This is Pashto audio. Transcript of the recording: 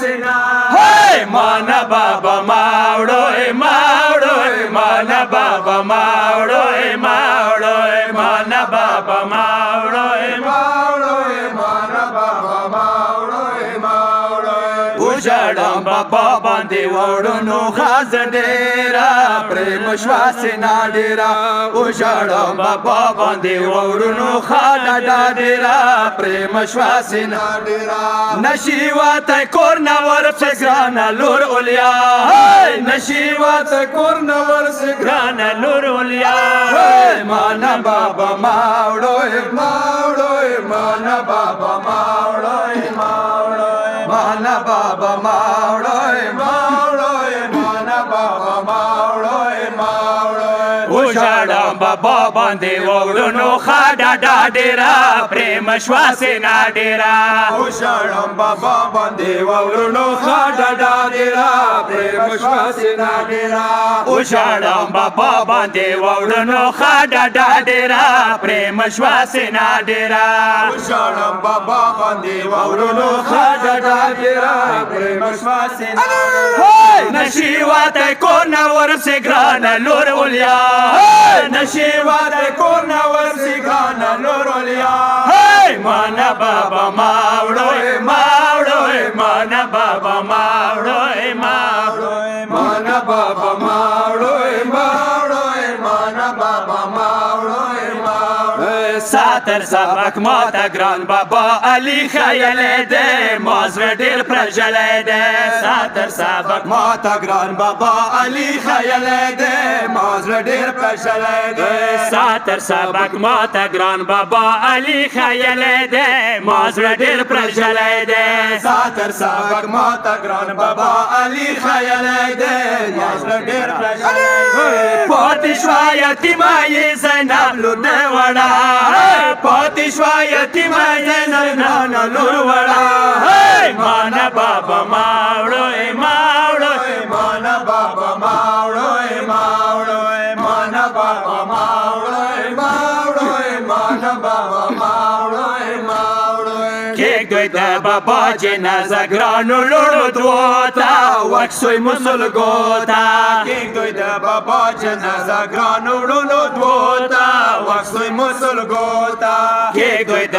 سینا مانا بابا ماوڑو مانا بابا ماوڑو مانا بابا ماوڑو وژړم بابا باندې وړونو خاز ډېره پرېم شوه سینا ډېره وژړم بابا باندې وړونو خاډه ډېره پرېم شوه سینا ډېره نشي واتی کور نه ورپسې ګرانه لور اولیا نشي واتی کور نه ورپسې ګرانه لور اولیا مانا بابا ماوړو مانا بابا ماوړو مانا بابا ماوڑو مانا بابا ماوڑو وژړم بابا باندې وړونو خاډه ډېره پرېم شوه سینا ډېره وژړم بابا باندې وړونو خاډه ډېره پرېم شوه سینا ډېره وژړم بابا باندې وړونو خاډه ډېره پرېم شوه سینا ډېره وژړم بابا باندې وړونو خاډه ډېره پرېم شوه سینا نشي واتی کور نه ورپسې ګرانه لور اولیا نشي واتی کور نه ورپسې ګرانه لور اولیا مانا بابا ماوړو مانا بابا ماوړو مانا بابا ماوړو مانا بابا ماوړو ساتر سبق ماته ګران بابا علي خیالی دی ما زړه ډېر پرژلی دی ساتر سبق ماته ګران بابا علي خیالی دی ما زړه ډېر پرژلی دی ساتر سبق ماته ګران بابا علي خیالی دی ما زړه ډېر پرژلی دی ساتر سبق ماته ګران بابا علي خیالی دی ما زړه ډېر پرژلی دی پاتې شوه یتیمه یې زینب لور د وړه پاتې شوه یتیمه زینب نانه لور وړه مانا بابا ماوړو مانا بابا ماوړو مانا بابا ماوړو مانا بابا ماوړو کېږدئ د بابا جنازه ګرانو لوړو دوو ته وکسوی مسلګو ته کېږدئ د بابا جنازه ګرانو وړونو دوو ته وکسوی مسلګو ته کېږدئ د